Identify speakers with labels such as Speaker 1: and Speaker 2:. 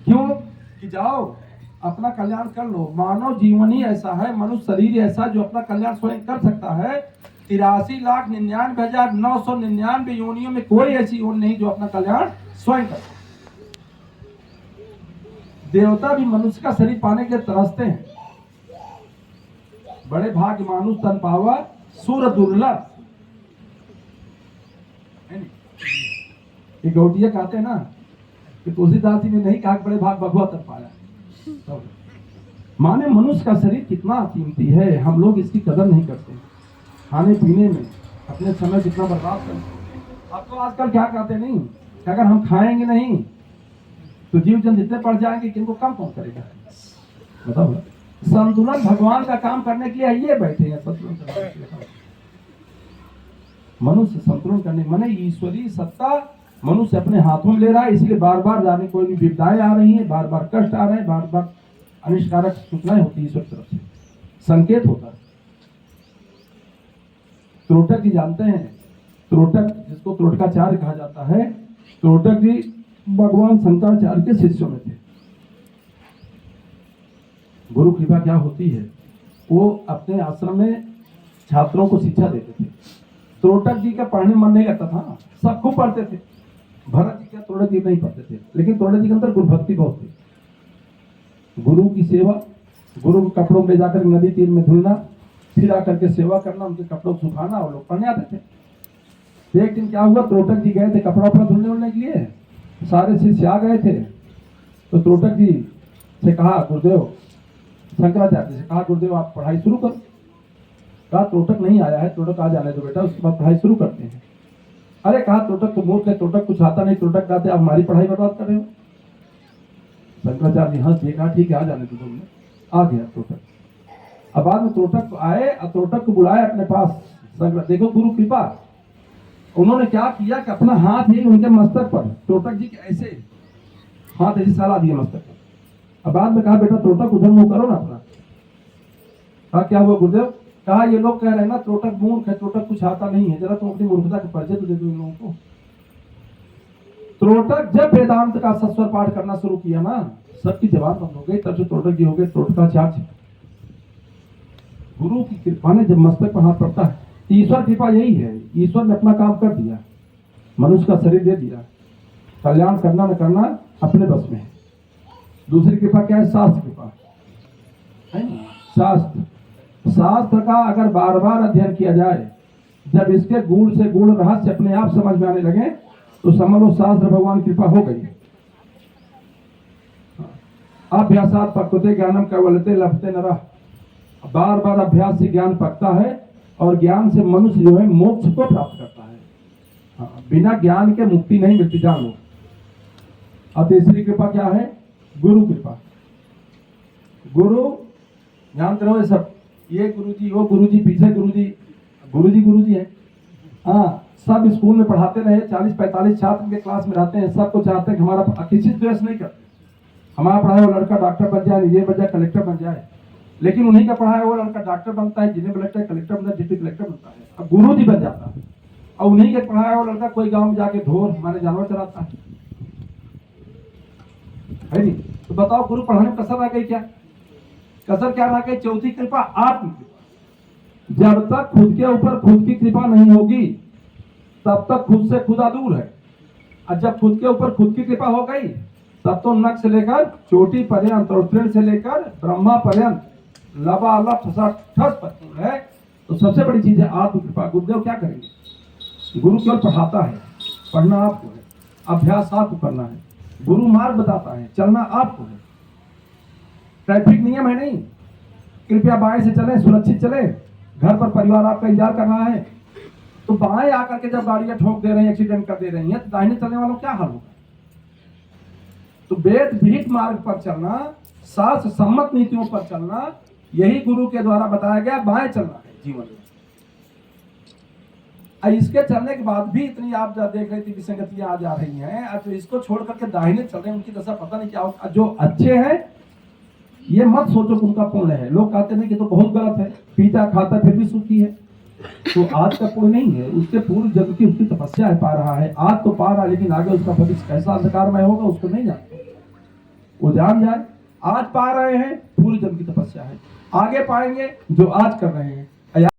Speaker 1: क्यों कि जाओ अपना कल्याण कर लो। मानव जीवन ही ऐसा है, मनुष्य शरीर ऐसा जो अपना कल्याण स्वयं कर सकता है। 83,99,999 योनियों में कोई ऐसी योनि नहीं जो अपना कल्याण स्वयं कर। देवता भी मनुष्य का शरीर पाने के लिए तरसते हैं। बड़े भाग्य मानुष तन पावा सूर दुर्लभ। ये गौटिया कहते हैं ना कि तुलसीदास जी ने नहीं कहा बड़े भाग भगवा तन पाया। माने मनुष्य का शरीर कितना कीमती है, हम लोग इसकी कदर नहीं करते। खाने पीने में अपने समय कितना बर्बाद करते हैं। अब तो आजकल क्या कहते नहीं कि अगर हम खाएंगे नहीं तो जीव जंतु इतने पड़ जाएंगे कि इनको कम कौन करेगा। बताओ, संतुलन भगवान का काम करने के लिए ये बैठे हैं। संतुलन करने के लिए मनुष्य संतुलन करने माने ईश्वरीय सत्ता मनुष्य अपने हाथों में ले रहा है। इसलिए बार बार जाने कोई भी विपदाएं आ रही हैं, बार बार कष्ट आ रहे हैं, बार बार अनिष्टकारक सूचनाएं होती है ईश्वर की तरफ से, संकेत होता है। त्रोटक जी जानते हैं, त्रोटक जिसको त्रोटकाचार्य कहा जाता है, त्रोटक जी भगवान शंकराचार्य के शिष्यों में थे। गुरु कृपा क्या होती है, वो अपने आश्रम में छात्रों को शिक्षा देते थे। त्रोटक जी का पढ़ने मन नहीं लगता था, सब खूब पढ़ते थे। भरत जी का त्रोटक जी नहीं पढ़ते थे, लेकिन त्रोटक जी के अंदर गुरु भक्ति बहुत थी। गुरु की सेवा, गुरु के कपड़ों में जाकर नदी तीर में धुलना, फिर आकर के सेवा करना, उनके कपड़ों को सुखाना, और लोग पढ़ने आते थे। एक दिन क्या हुआ, त्रोटक जी गए थे कपड़ा उपड़ा धुलने के लिए, सारे शिष्य आ गए थे। तो त्रोटक जी से कहा गुरुदेव, शंकराचार्य से कहा गुरुदेव आप पढ़ाई शुरू करो। कहा त्रोटक नहीं आया है, त्रोटक आ जाने दो बेटा, उसके बाद पढ़ाई शुरू करते हैं। अरे कहा त्रोटक तो मूर्ख है, त्रोटक कुछ आता नहीं, त्रोटक आते आप हमारी पढ़ाई बर्बाद कर रहे हो। शंकराचार्य जी हंस दिए, कहा ठीक है आ जाने दो तुमने। आ गया त्रोटक। अब बाद में त्रोटक आए, त्रोटक को बुलाए अपने पास। देखो गुरु कृपा, उन्होंने क्या किया कि अपना हाथ ही उनके मस्तक पर, त्रोटक जी के ऐसे हाथ ऐसे सला दिए मस्तक पर। अब बाद में कहा बेटा त्रोटक उधर मुंह करो ना अपना। कहा क्या हुआ गुरुदेव? कहा ये लोग कह रहे हैं ना त्रोटक मूर्ख है, त्रोटक कुछ आता नहीं है, जरा तुम अपनी मूर्खता के परिचय तो दे दो इन लोगों को। त्रोटक जब वेदांत का सस्वर पाठ करना शुरू किया ना, सबकी जवान बंद हो गई। तब से त्रोटक जी हो गए त्रोटकाचार्य। गुरु की कृपा ने जब मस्तक पर हाथ पड़ता है, ईश्वर कृपा यही है। ईश्वर ने अपना काम कर दिया, मनुष्य का शरीर दे दिया, कल्याण करना न करना अपने बस में है। दूसरी कृपा क्या है? शास्त्र कृपा है। शास्त्र का अगर बार बार अध्ययन किया जाए, जब इसके गुण से गुण रहस्य अपने आप समझ में आने लगे तो समझ लो शास्त्र भगवान कृपा हो गई। अभ्यासात पक्वते ज्ञानम कैवल्यते लभते नरः। बार बार अभ्यास से ज्ञान पकता है और ज्ञान से मनुष्य जो है मोक्ष को प्राप्त करता है। बिना ज्ञान के मुक्ति नहीं मिलती, जान लो। और तीसरी कृपा क्या है? गुरु कृपा। गुरु जानते रहो, सब ये गुरुजी वो गुरुजी, पीछे गुरुजी है। हाँ, सब स्कूल में पढ़ाते रहे, 40-45 छात्र के क्लास में रहते हैं, सबको चाहते हैं कि हमारा किसी द्वेष नहीं करते, हमारा पढ़ाया हुआ लड़का डॉक्टर बन जाए, इंजीनियर बन जाए, कलेक्टर बन जाए। लेकिन उन्हीं का पढ़ाया हुआ लड़का डॉक्टर बनता है, इंजीनियर बनता है, कलेक्टर बनता है, डिप्टी कलेक्टर बनता है, अब गुरु जी बन जाता है। और उन्हीं के पढ़ाया हुआ लड़का कोई गांव में जाके ढोर हमारे जानवर चराता है नहीं? तो बताओ गुरु पढ़ाने में कसर रह गई क्या? कसर क्या रह गई? चौथी कृपा आत्म कृपा। जब तक खुद के ऊपर खुद की कृपा नहीं होगी तब तक खुद से खुदा दूर है। और जब खुद के ऊपर खुद की कृपा हो गई तब तो नख से लेकर चोटी पर्यंत और तृण से लेकर ब्रह्मा पर्यंत लबालब ठस परिपूर्ण है। तो सबसे बड़ी चीज है आत्म कृपा। गुरुदेव क्या करेंगे? गुरु केवल पढ़ाता है, पढ़ना आपको है, अभ्यास आपको करना है। गुरु मार्ग बताता है, चलना आपको है। ट्रैफिक नियम है नहीं, कृपया बाएं से चले, सुरक्षित चले। घर पर परिवार आपका इंतजार कर रहा है, तो बाएं आकर के जब गाड़ियां ठोक दे रही हैं, एक्सीडेंट कर दे रही हैं, तो दाहिने चलने वालों क्या हाल होगा? तो वेद विहित मार्ग पर चलना, शास्त्र सम्मत नीतियों पर चलना, यही गुरु के द्वारा बताया गया बाएं चलना है जीवन में। इसके चलने के बाद भी इतनी आप देख रही थी विसंगतियां आ जा रही हैं, तो इसको छोड़ करके दाहिने चल रहे हैं, उनकी दशा पता नहीं क्या होगा। जो अच्छे हैं ये मत सोचो कि उनका पुण्य है। लोग कहते नहीं कि तो बहुत गलत है, पीता खाता फिर भी सुखी है, तो आज का पुण्य नहीं है, उसके पूर्व जग की उसकी तपस्या है, पा रहा है। आज तो पा रहा है, लेकिन आगे उसका भविष्य कैसा अंधकारमय होगा उसको नहीं जानते। वो जान जाए आज पा रहे हैं पूरे जन्म की तपस्या है, आगे पाएंगे जो आज कर रहे हैं।